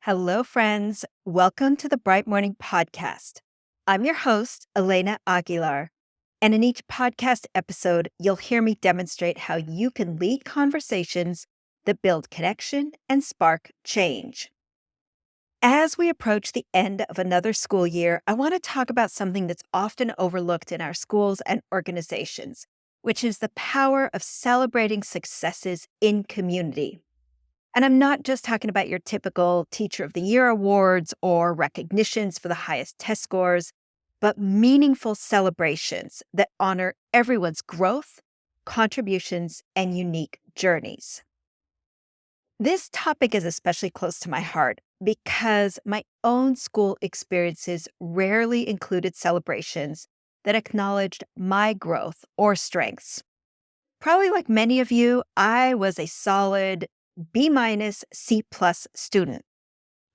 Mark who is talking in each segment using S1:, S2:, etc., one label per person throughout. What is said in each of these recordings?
S1: Hello, friends. Welcome to the Bright Morning Podcast. I'm your host, Elena Aguilar. And in each podcast episode, you'll hear me demonstrate how you can lead conversations that build connection and spark change. As we approach the end of another school year, I want to talk about something that's often overlooked in our schools and organizations, which is the power of celebrating successes in community. And I'm not just talking about your typical Teacher of the Year awards or recognitions for the highest test scores, but meaningful celebrations that honor everyone's growth, contributions, and unique journeys. This topic is especially close to my heart because my own school experiences rarely included celebrations that acknowledged my growth or strengths. Probably like many of you, I was a solid B minus C plus student.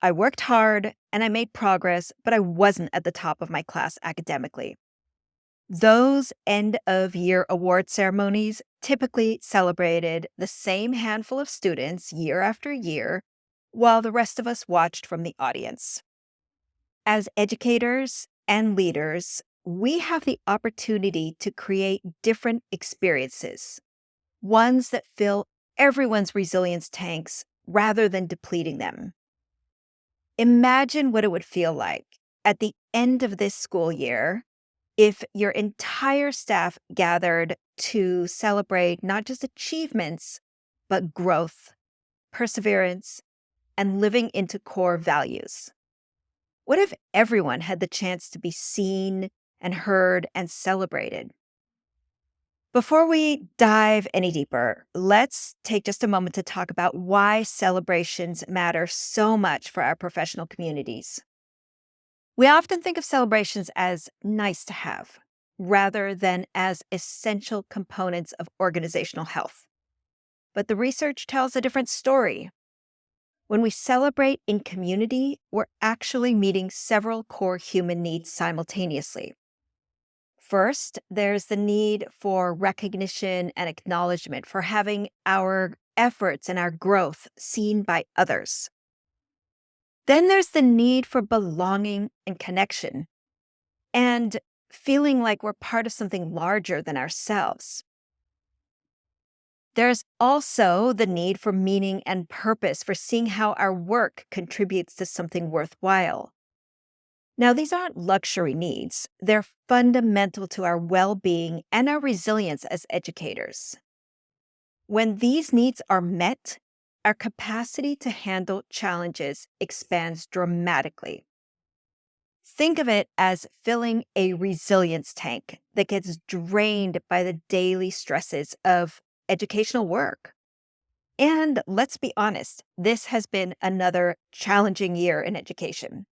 S1: I worked hard and I made progress, but I wasn't at the top of my class academically. Those end of year award ceremonies typically celebrated the same handful of students year after year, while the rest of us watched from the audience. As educators and leaders, we have the opportunity to create different experiences, ones that fill everyone's resilience tanks rather than depleting them. Imagine what it would feel like at the end of this school year if your entire staff gathered to celebrate not just achievements, but growth, perseverance, and living into core values. What if everyone had the chance to be seen and heard and celebrated? Before we dive any deeper, let's take just a moment to talk about why celebrations matter so much for our professional communities. We often think of celebrations as nice to have, rather than as essential components of organizational health. But the research tells a different story. When we celebrate in community, we're actually meeting several core human needs simultaneously. First, there's the need for recognition and acknowledgement for having our efforts and our growth seen by others. Then there's the need for belonging and connection and feeling like we're part of something larger than ourselves. There's also the need for meaning and purpose, for seeing how our work contributes to something worthwhile. Now, these aren't luxury needs. They're fundamental to our well-being and our resilience as educators. When these needs are met, our capacity to handle challenges expands dramatically. Think of it as filling a resilience tank that gets drained by the daily stresses of educational work. And let's be honest, this has been another challenging year in education.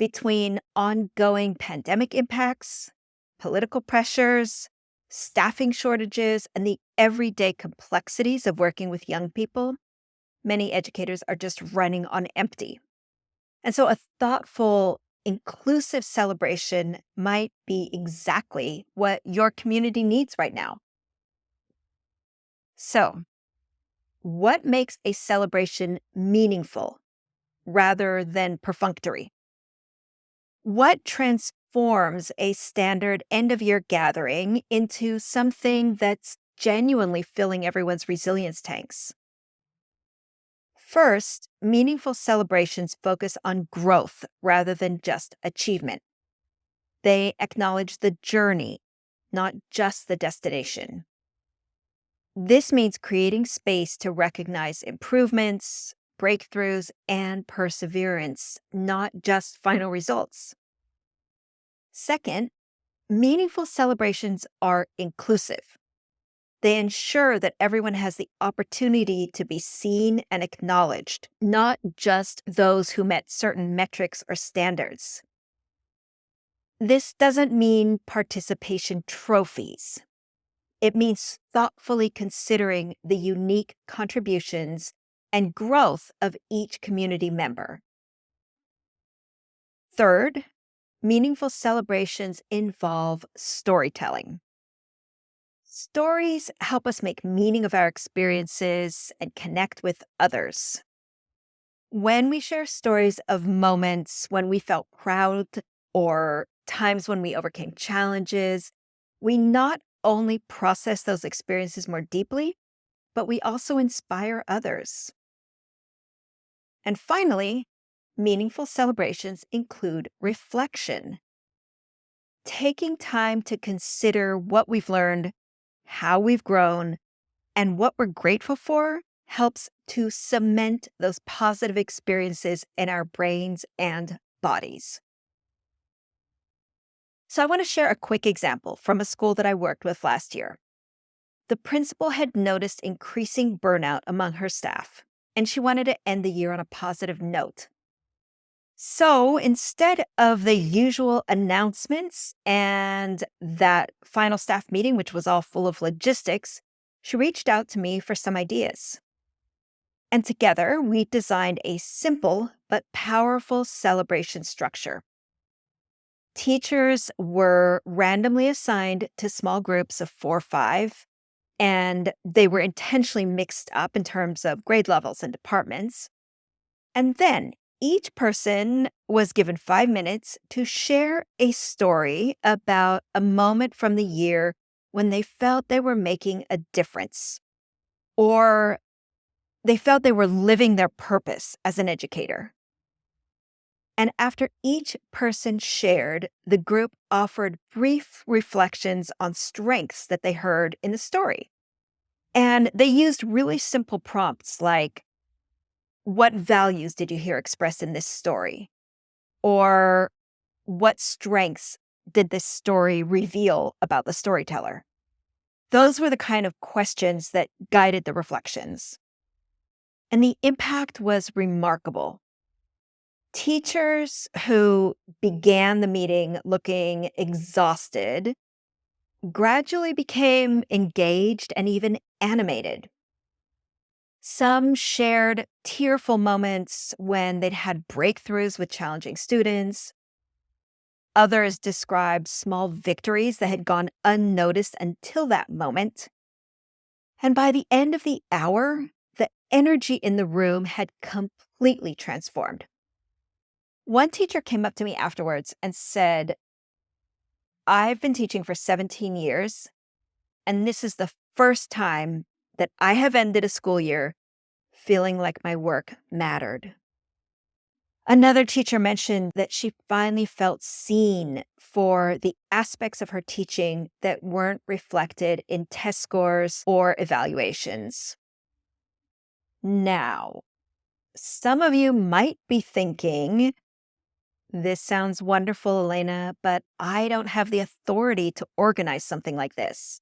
S1: Between ongoing pandemic impacts, political pressures, staffing shortages, and the everyday complexities of working with young people, many educators are just running on empty. And so a thoughtful, inclusive celebration might be exactly what your community needs right now. So, what makes a celebration meaningful rather than perfunctory? What transforms a standard end of year gathering into something that's genuinely filling everyone's resilience tanks? First, meaningful celebrations focus on growth rather than just achievement. They acknowledge the journey, not just the destination. This means creating space to recognize improvements, breakthroughs, and perseverance, not just final results. Second, meaningful celebrations are inclusive. They ensure that everyone has the opportunity to be seen and acknowledged, not just those who met certain metrics or standards. This doesn't mean participation trophies. It means thoughtfully considering the unique contributions and growth of each community member. Third, meaningful celebrations involve storytelling. Stories help us make meaning of our experiences and connect with others. When we share stories of moments when we felt proud or times when we overcame challenges, we not only process those experiences more deeply, but we also inspire others. And finally, meaningful celebrations include reflection, taking time to consider what we've learned, how we've grown, and what we're grateful for helps to cement those positive experiences in our brains and bodies. So, I want to share a quick example from a school that I worked with last year. The principal had noticed increasing burnout among her staff, and she wanted to end the year on a positive note. So instead of the usual announcements and that final staff meeting, which was all full of logistics, she reached out to me for some ideas. And together, we designed a simple but powerful celebration structure. Teachers were randomly assigned to small groups of 4 or 5, and they were intentionally mixed up in terms of grade levels and departments. And then each person was given 5 minutes to share a story about a moment from the year when they felt they were making a difference or they felt they were living their purpose as an educator. And after each person shared, the group offered brief reflections on strengths that they heard in the story. And they used really simple prompts like, what values did you hear expressed in this story? Or what strengths did this story reveal about the storyteller? Those were the kind of questions that guided the reflections. And the impact was remarkable. Teachers who began the meeting looking exhausted gradually became engaged and even animated. Some shared tearful moments when they'd had breakthroughs with challenging students. Others described small victories that had gone unnoticed until that moment. And by the end of the hour, the energy in the room had completely transformed. One teacher came up to me afterwards and said, I've been teaching for 17 years, and this is the first time that I have ended a school year feeling like my work mattered. Another teacher mentioned that she finally felt seen for the aspects of her teaching that weren't reflected in test scores or evaluations. Now, some of you might be thinking, this sounds wonderful, Elena, but I don't have the authority to organize something like this.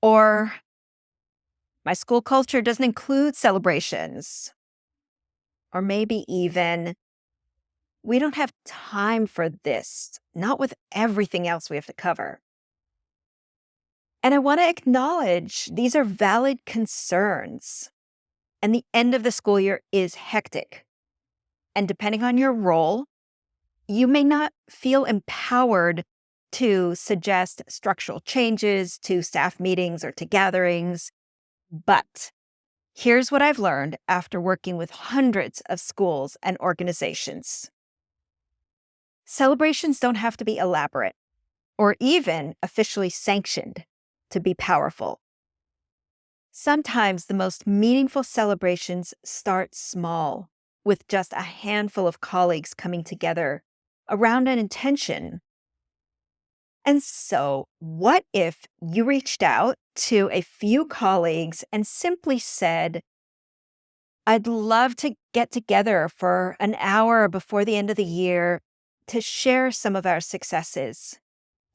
S1: Or, my school culture doesn't include celebrations. Or maybe even, we don't have time for this, not with everything else we have to cover. And I want to acknowledge these are valid concerns. And the end of the school year is hectic. And depending on your role, you may not feel empowered to suggest structural changes to staff meetings or to gatherings. But here's what I've learned after working with hundreds of schools and organizations. Celebrations don't have to be elaborate or even officially sanctioned to be powerful. Sometimes the most meaningful celebrations start small, with just a handful of colleagues coming together around an intention. And so, what if you reached out to a few colleagues and simply said, I'd love to get together for an hour before the end of the year to share some of our successes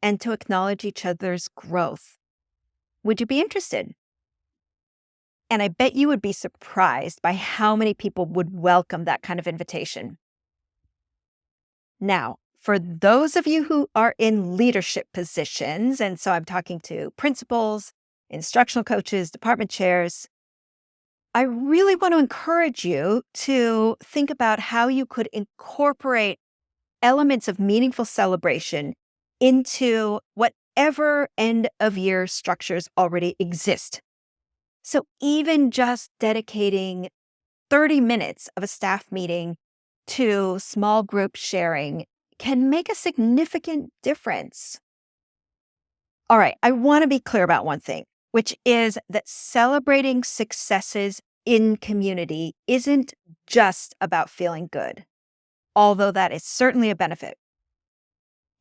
S1: and to acknowledge each other's growth. Would you be interested? And I bet you would be surprised by how many people would welcome that kind of invitation. Now, for those of you who are in leadership positions, and so I'm talking to principals, instructional coaches, department chairs, I really want to encourage you to think about how you could incorporate elements of meaningful celebration into whatever end of year structures already exist. So even just dedicating 30 minutes of a staff meeting to small group sharing can make a significant difference. All right, I want to be clear about one thing, which is that celebrating successes in community isn't just about feeling good, although that is certainly a benefit.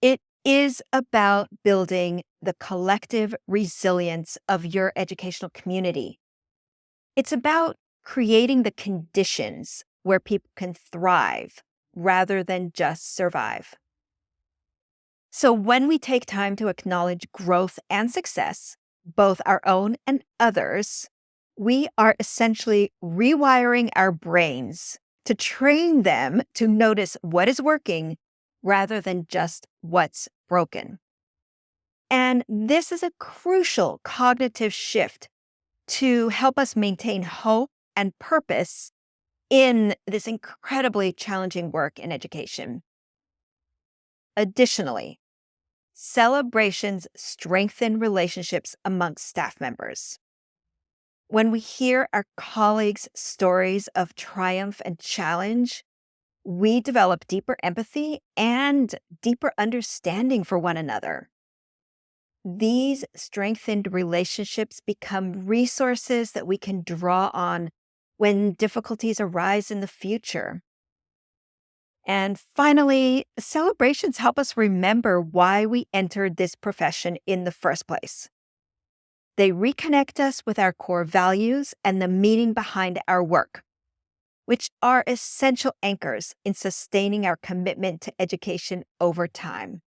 S1: It is about building the collective resilience of your educational community. It's about creating the conditions where people can thrive rather than just survive. So when we take time to acknowledge growth and success, both our own and others, we are essentially rewiring our brains to train them to notice what is working rather than just what's broken. And this is a crucial cognitive shift to help us maintain hope and purpose in this incredibly challenging work in education. Additionally, celebrations strengthen relationships amongst staff members. When we hear our colleagues' stories of triumph and challenge, we develop deeper empathy and deeper understanding for one another. These strengthened relationships become resources that we can draw on when difficulties arise in the future. And finally, celebrations help us remember why we entered this profession in the first place. They reconnect us with our core values and the meaning behind our work, which are essential anchors in sustaining our commitment to education over time.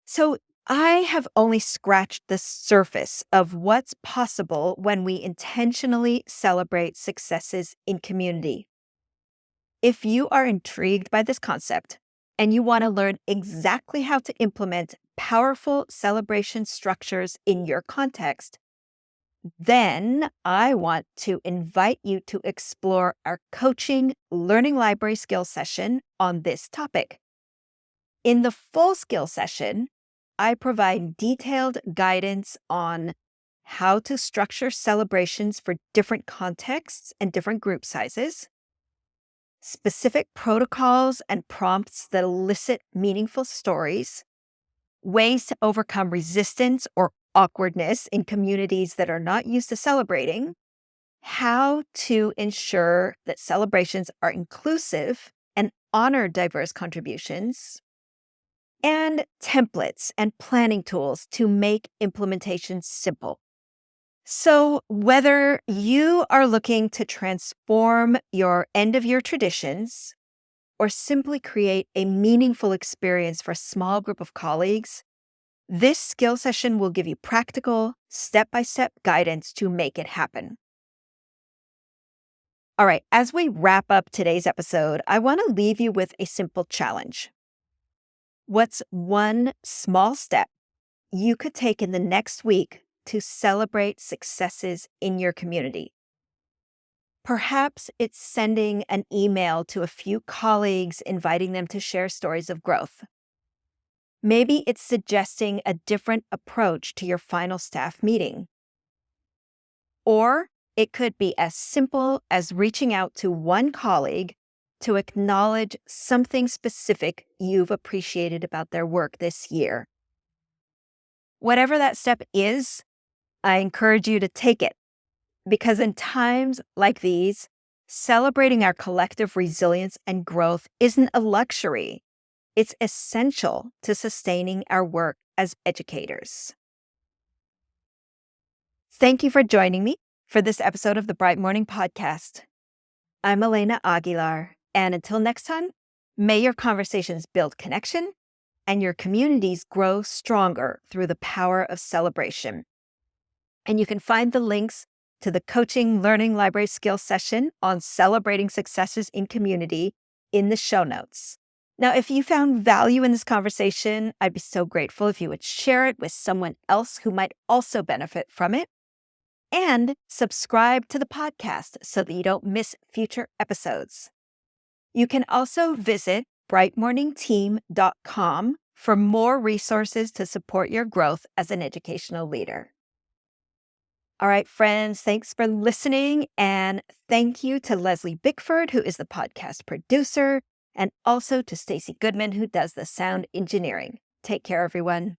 S1: So, I have only scratched the surface of what's possible when we intentionally celebrate successes in community. If you are intrigued by this concept and you want to learn exactly how to implement powerful celebration structures in your context, then I want to invite you to explore our coaching learning library skills session on this topic. In the full skill session, I provide detailed guidance on how to structure celebrations for different contexts and different group sizes, specific protocols and prompts that elicit meaningful stories, ways to overcome resistance or awkwardness in communities that are not used to celebrating, how to ensure that celebrations are inclusive and honor diverse contributions, and templates and planning tools to make implementation simple. So, whether you are looking to transform your end of year traditions or simply create a meaningful experience for a small group of colleagues, this skill session will give you practical, step-by-step guidance to make it happen. All right, as we wrap up today's episode, I want to leave you with a simple challenge. What's one small step you could take in the next week to celebrate successes in your community? Perhaps it's sending an email to a few colleagues inviting them to share stories of growth. Maybe it's suggesting a different approach to your final staff meeting. Or it could be as simple as reaching out to one colleague to acknowledge something specific you've appreciated about their work this year. Whatever that step is, I encourage you to take it, because in times like these, celebrating our collective resilience and growth isn't a luxury. It's essential to sustaining our work as educators. Thank you for joining me for this episode of the Bright Morning Podcast. I'm Elena Aguilar, and until next time, may your conversations build connection and your communities grow stronger through the power of celebration. And you can find the links to the Coaching Learning Library Skills session on celebrating successes in community in the show notes. Now, if you found value in this conversation, I'd be so grateful if you would share it with someone else who might also benefit from it. And subscribe to the podcast so that you don't miss future episodes. You can also visit brightmorningteam.com for more resources to support your growth as an educational leader. All right, friends, thanks for listening. And thank you to Leslie Bickford, who is the podcast producer, and also to Stacey Goodman, who does the sound engineering. Take care, everyone.